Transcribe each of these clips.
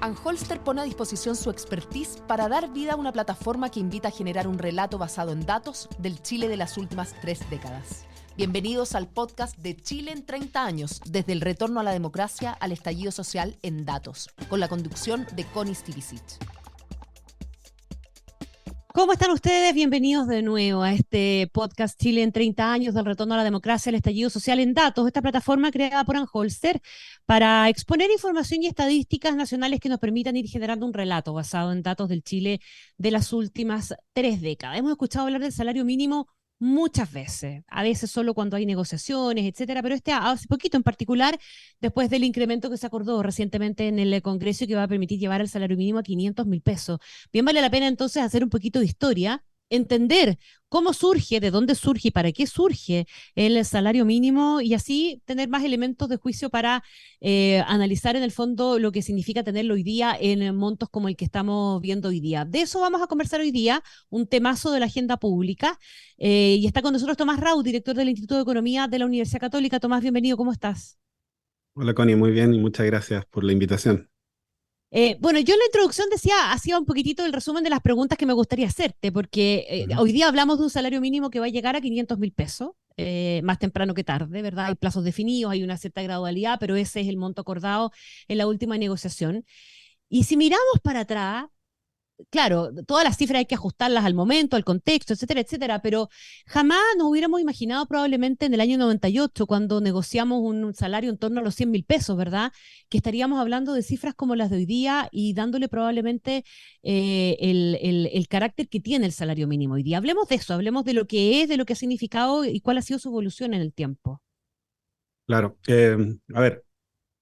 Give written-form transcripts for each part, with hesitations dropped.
Anholster pone a disposición su expertise para dar vida a una plataforma que invita a generar un relato basado en datos del Chile de las últimas 3 décadas. Bienvenidos al podcast de Chile en 30 años, desde el retorno a la democracia al estallido social en datos, con la conducción de Connie Stivicic. ¿Cómo están ustedes? Bienvenidos de nuevo a este podcast Chile en 30 años del retorno a la democracia, el estallido social en datos, esta plataforma creada por Anholster para exponer información y estadísticas nacionales que nos permitan ir generando un relato basado en datos del Chile de las últimas 3 décadas. Hemos escuchado hablar del salario mínimo muchas veces, a veces solo cuando hay negociaciones, etcétera, pero hace poquito en particular, después del incremento que se acordó recientemente en el Congreso y que va a permitir llevar el salario mínimo a 500.000 pesos. Bien vale la pena entonces hacer un poquito de historia, entender cómo surge, de dónde surge y para qué surge el salario mínimo y así tener más elementos de juicio para analizar en el fondo lo que significa tenerlo hoy día en montos como el que estamos viendo hoy día. De eso vamos a conversar hoy día, un temazo de la agenda pública. Y está con nosotros Tomás Rau, director del Instituto de Economía de la Universidad Católica. Tomás, bienvenido, ¿cómo estás? Hola Connie, muy bien y muchas gracias por la invitación. Bueno, yo en la introducción hacía un poquitito el resumen de las preguntas que me gustaría hacerte, porque hoy día hablamos de un salario mínimo que va a llegar a 500.000 pesos, más temprano que tarde, ¿verdad? Hay plazos definidos, hay una cierta gradualidad, pero ese es el monto acordado en la última negociación. Y si miramos para atrás, claro, todas las cifras hay que ajustarlas al momento, al contexto, etcétera, etcétera, pero jamás nos hubiéramos imaginado probablemente en el año 98, cuando negociamos un salario en torno a los 100.000 pesos, ¿verdad? Que estaríamos hablando de cifras como las de hoy día y dándole probablemente el carácter que tiene el salario mínimo hoy día. Hablemos de eso, hablemos de lo que es, de lo que ha significado y cuál ha sido su evolución en el tiempo. Claro, a ver,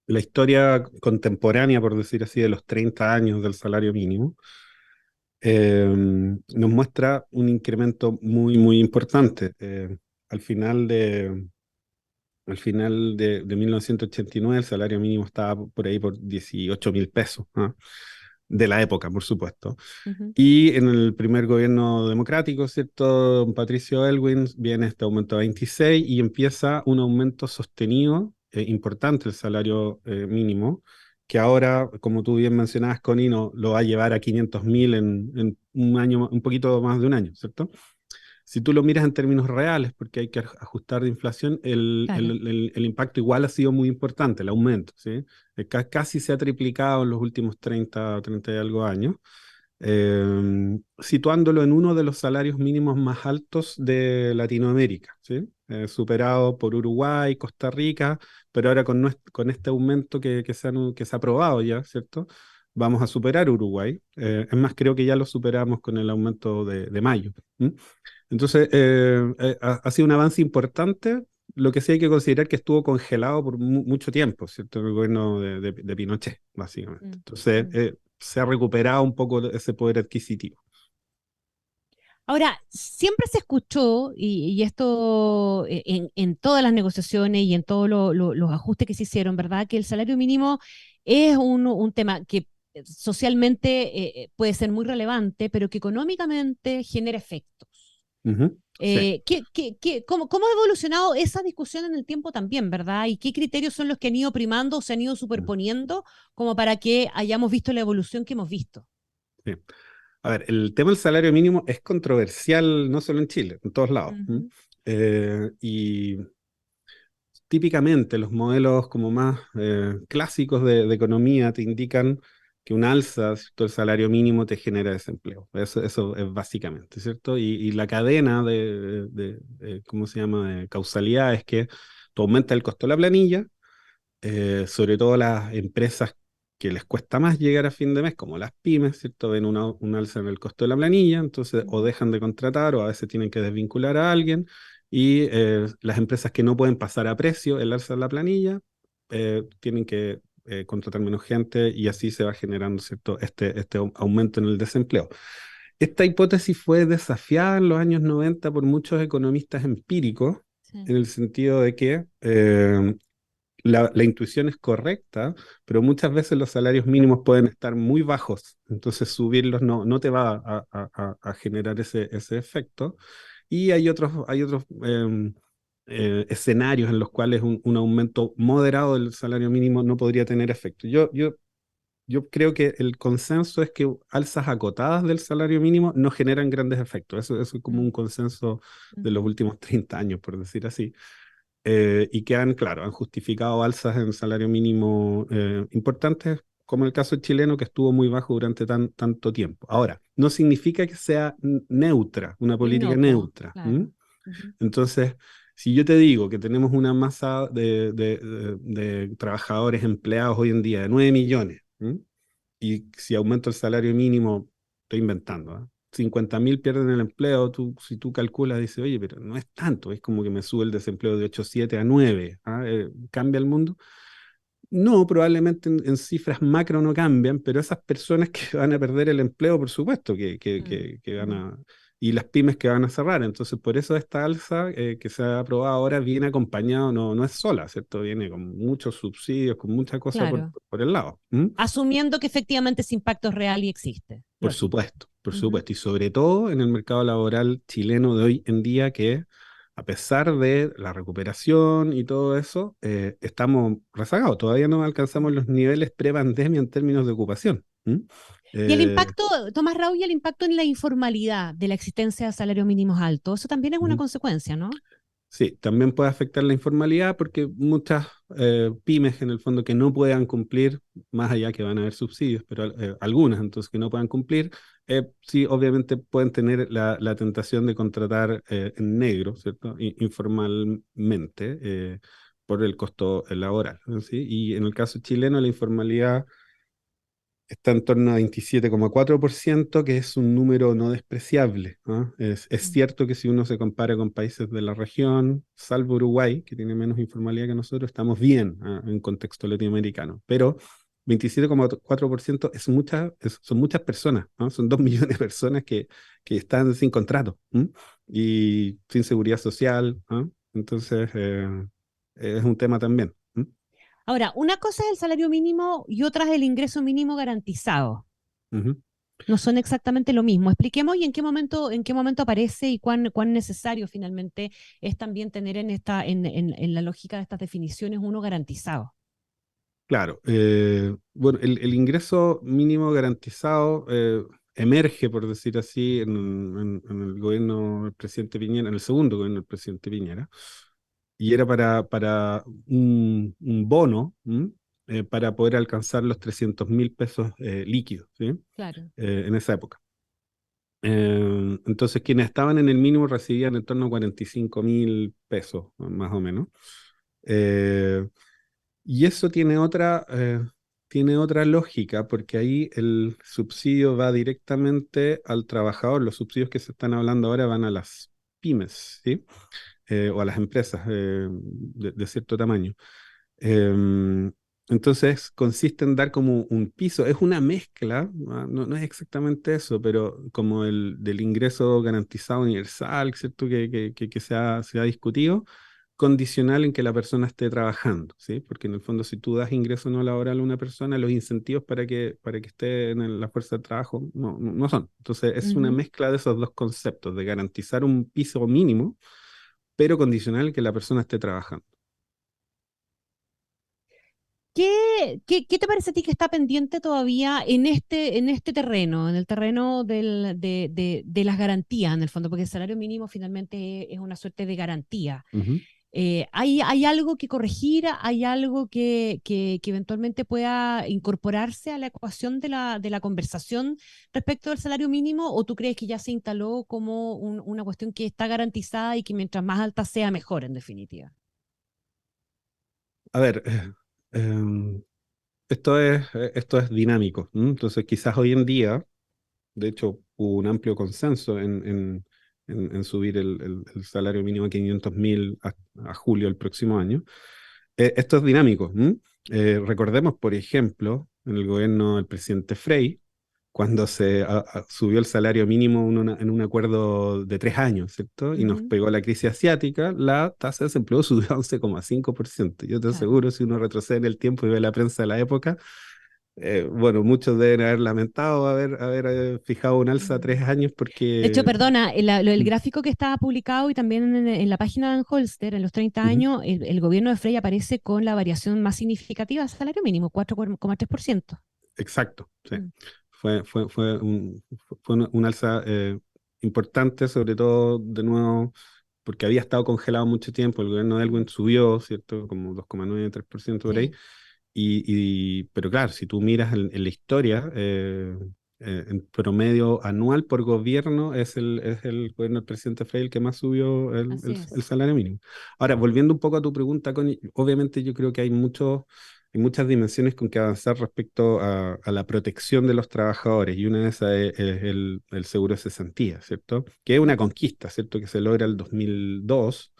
la historia contemporánea, por decir así, de los 30 años del salario mínimo, nos muestra un incremento muy importante. Al final de 1989 el salario mínimo estaba por ahí por 18.000 pesos, ¿ah? De la época, por supuesto. Ujú. Y en el primer gobierno democrático, ¿cierto? Patricio Aylwin, viene este aumento a 26 y empieza un aumento sostenido, importante el salario mínimo, que ahora, como tú bien mencionabas, Connie, lo va a llevar a 500.000 en un año, un poquito más de un año, ¿cierto? Si tú lo miras en términos reales, porque hay que ajustar de inflación, Claro. el impacto igual ha sido muy importante, el aumento, ¿sí? Casi se ha triplicado en los últimos 30 y algo años, situándolo en uno de los salarios mínimos más altos de Latinoamérica, ¿sí? Superado por Uruguay, Costa Rica, pero ahora con este aumento que se ha aprobado ya, ¿cierto? Vamos a superar Uruguay. Es más, creo que ya lo superamos con el aumento de mayo. ¿M? Entonces, ha sido un avance importante. Lo que sí hay que considerar que estuvo congelado por mucho tiempo, ¿cierto? En el gobierno de Pinochet, básicamente. Mm, Entonces, mm. se ha recuperado un poco ese poder adquisitivo. Ahora, siempre se escuchó, y esto en todas las negociaciones y en todos los ajustes que se hicieron, ¿verdad? Que el salario mínimo es un tema que socialmente puede ser muy relevante, pero que económicamente genera efectos. Ujú, sí. ¿Cómo ha evolucionado esa discusión en el tiempo también, ¿verdad? ¿Y qué criterios son los que han ido primando o se han ido superponiendo como para que hayamos visto la evolución que hemos visto? Sí. A ver, el tema del salario mínimo es controversial no solo en Chile, en todos lados. ¿M? Ujú. Y típicamente los modelos como más clásicos de economía te indican que un alza, ¿cierto? El salario mínimo te genera desempleo. Eso es básicamente, ¿cierto? Y la cadena ¿cómo se llama?, de causalidad es que tú aumentas el costo de la planilla, sobre todo las empresas que les cuesta más llegar a fin de mes, como las pymes, ¿cierto? Ven un alza en el costo de la planilla, entonces o dejan de contratar o a veces tienen que desvincular a alguien, y las empresas que no pueden pasar a precio el alza de la planilla, tienen que contratar menos gente y así se va generando, ¿cierto? Este aumento en el desempleo. Esta hipótesis fue desafiada en los años 90 por muchos economistas empíricos, Sí. en el sentido de que la intuición es correcta, pero muchas veces los salarios mínimos pueden estar muy bajos, entonces subirlos no te va a generar ese efecto. Y hay otros escenarios en los cuales un aumento moderado del salario mínimo no podría tener efecto. Yo yo creo que el consenso es que alzas acotadas del salario mínimo no generan grandes efectos. Eso es como un consenso de los últimos 30 años, por decir así. Y que claro, han justificado alzas en salario mínimo importantes, como el caso chileno, que estuvo muy bajo durante tanto tiempo. Ahora, no significa que sea neutra, una política Inocuo, neutra. claro. Ujú. Entonces, si yo te digo que tenemos una masa de trabajadores empleados hoy en día de 9 millones, y si aumento el salario mínimo, estoy inventando, 50.000 pierden el empleo, si tú calculas, dices, oye, pero no es tanto, es como que me sube el desempleo de 8,7 a 9, ¿cambia el mundo? No, probablemente en cifras macro no cambian, pero esas personas que van a perder el empleo, por supuesto, que van a... Y las pymes que van a cerrar. Entonces, por eso esta alza que se ha aprobado ahora viene acompañado, no es sola, ¿cierto? Viene con muchos subsidios, con muchas cosas Claro. por el lado. Asumiendo que efectivamente ese impacto es real y existe. Por Lógico. supuesto, por Ujú. supuesto. Y sobre todo en el mercado laboral chileno de hoy en día, que a pesar de la recuperación y todo eso, estamos rezagados. Todavía no alcanzamos los niveles pre-pandemia en términos de ocupación. Y el Eh, impacto, Tomás Raúl, y el impacto en la informalidad de la existencia de salarios mínimos altos, eso también es una ujú. consecuencia, ¿no? Sí, también puede afectar la informalidad porque muchas pymes en el fondo que no puedan cumplir, más allá que van a haber subsidios, pero algunas entonces que no puedan cumplir, sí, obviamente pueden tener la tentación de contratar en negro, ¿cierto? Informalmente, por el costo laboral, ¿no? ¿Sí? Y en el caso chileno, la informalidad está en torno a 27,4%, que es un número no despreciable, ¿no? Es Mm. cierto que si uno se compara con países de la región, salvo Uruguay, que tiene menos informalidad que nosotros, estamos bien, en contexto latinoamericano. Pero 27,4% son muchas personas, ¿no? Son 2 millones de personas que están sin contrato, ¿m? Y sin seguridad social, ¿no? Entonces, es un tema también. ¿M? Ahora, una cosa es el salario mínimo y otra es el ingreso mínimo garantizado. Ujú. No son exactamente lo mismo. Expliquemos y en qué momento aparece y cuán necesario finalmente es también tener en la lógica de estas definiciones uno garantizado. Claro, bueno, el ingreso mínimo garantizado emerge, por decir así, en el gobierno del presidente Piñera, en el segundo gobierno del presidente Piñera, y era para un bono, para poder alcanzar los 300.000 pesos líquidos, ¿sí? Claro. En esa época. Entonces, quienes estaban en el mínimo recibían en torno a 45.000 pesos, más o menos. Eh, y eso tiene otra lógica, porque ahí el subsidio va directamente al trabajador. Los subsidios que se están hablando ahora van a las pymes, ¿sí? O a las empresas de cierto tamaño. Em, entonces, consiste en dar como un piso. Es una mezcla, no es exactamente eso, pero como del ingreso garantizado universal, ¿cierto? Que se ha discutido condicional en que la persona esté trabajando, ¿sí? Porque en el fondo si tú das ingreso no laboral a una persona, los incentivos para que esté en la fuerza de trabajo no son. Entonces es una Ujú. mezcla de esos dos conceptos, de garantizar un piso mínimo, pero condicional en que la persona esté trabajando. ¿Qué te parece a ti que está pendiente todavía en este terreno, en el terreno de las garantías, en el fondo? Porque el salario mínimo finalmente es una suerte de garantía. Ujú. ¿Hay algo que corregir? ¿Hay algo que eventualmente pueda incorporarse a la ecuación de la conversación respecto del salario mínimo? ¿O tú crees que ya se instaló como una cuestión que está garantizada y que mientras más alta sea, mejor, en definitiva? A ver, em, esto es dinámico, ¿m? Entonces quizás hoy en día, de hecho, hubo un amplio consenso en subir el salario mínimo a 500.000 a julio del próximo año. Esto es dinámico. Recordemos, por ejemplo, en el gobierno del presidente Frei, cuando se subió el salario mínimo en un acuerdo de 3 años, ¿cierto? Y nos Ujú. pegó la crisis asiática, la tasa de desempleo subió a 11,5%. Yo te Claro. aseguro, si uno retrocede en el tiempo y ve la prensa de la época, bueno, muchos deben haber lamentado haber fijado un alza a Mm. 3 años De hecho, porque... perdona, el Mm, gráfico que estaba publicado y también en la página de Holster, en los 30 ujú. años, el gobierno de Frey aparece con la variación más significativa del salario mínimo, 4,3%. Exacto, sí. Mm. Fue un alza importante, sobre todo, de nuevo, porque había estado congelado mucho tiempo. El gobierno de Elwin subió, ¿cierto? Como 2,9, 3% por ahí. Sí. Pero claro, si tú miras en la historia, en promedio anual por gobierno, es el gobierno del presidente Frey el que más subió el, Así el- el es. salario mínimo. Ahora, volviendo un poco a tu pregunta, Connie, obviamente yo creo que hay muchas dimensiones con que avanzar respecto a la protección de los trabajadores, y una de esas es el seguro de cesantía, ¿cierto? Que es una conquista, ¿cierto? Que se logra el 2002,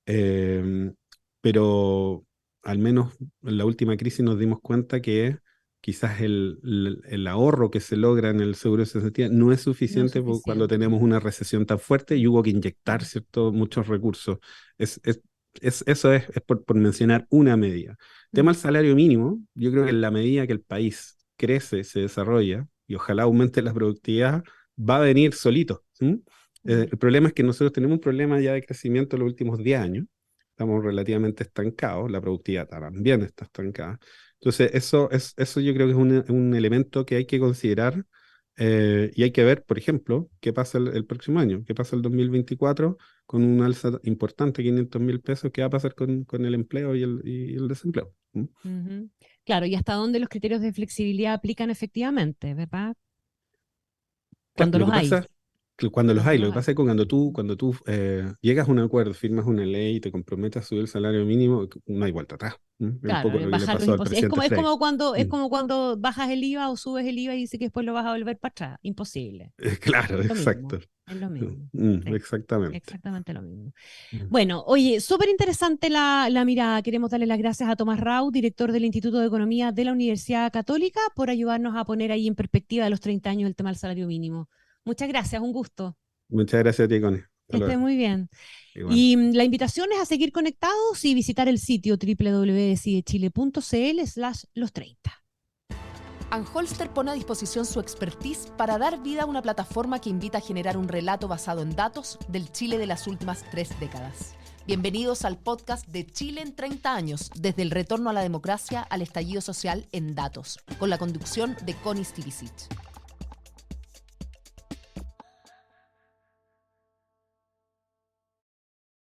eh, pero al menos en la última crisis nos dimos cuenta que quizás el ahorro que se logra en el seguro de cesantía no es No es suficiente cuando suficiente. tenemos una recesión tan fuerte y hubo que inyectar, Mm. ¿cierto?, muchos recursos. Es, es, Eso es por mencionar una medida. Tema Mm. del salario mínimo, yo creo que en la medida que el país crece, se desarrolla y ojalá aumente la productividad, va a venir solito. ¿Sí? Mm. El problema es que nosotros tenemos un problema ya de crecimiento en los últimos 10 años. Estamos relativamente estancados, la productividad también está estancada. Entonces, eso yo creo que es un elemento que hay que considerar, y hay que ver, por ejemplo, qué pasa el próximo año, qué pasa el 2024 con un alza importante, 500.000 pesos, qué va a pasar con el empleo y el desempleo. ¿Mm? Ujú. Claro, y hasta dónde los criterios de flexibilidad aplican efectivamente, ¿verdad? Claro, Cuando lo los que hay, pasa que cuando los cuando hay, los lo que hay. pasa es que cuando tú llegas a un acuerdo, firmas una ley y te comprometes a subir el salario mínimo, no hay vuelta atrás. Es un Claro, poco lo que le bajarlo es pasó al imposible. presidente Frey. Es Mm. como cuando bajas el IVA o subes el IVA y dices que después lo vas a volver para atrás. Imposible. Claro, Es lo mismo. exacto. Es lo mismo. Sí, Exactamente. exactamente lo mismo. Mm. Bueno, oye, súper interesante la mirada. Queremos darle las gracias a Tomás Rau, director del Instituto de Economía de la Universidad Católica, por ayudarnos a poner ahí en perspectiva de los 30 años el tema del salario mínimo. Muchas gracias, un gusto. Muchas gracias a ti, Connie. Que Hasta estés luego. muy bien. Igual. Y la invitación es a seguir conectados y visitar el sitio www.decidechile.cl/los30. Anholster pone a disposición su expertise para dar vida a una plataforma que invita a generar un relato basado en datos del Chile de las últimas 3 décadas. Bienvenidos al podcast de Chile en 30 años, desde el retorno a la democracia al estallido social en datos, con la conducción de Connie Stivicic.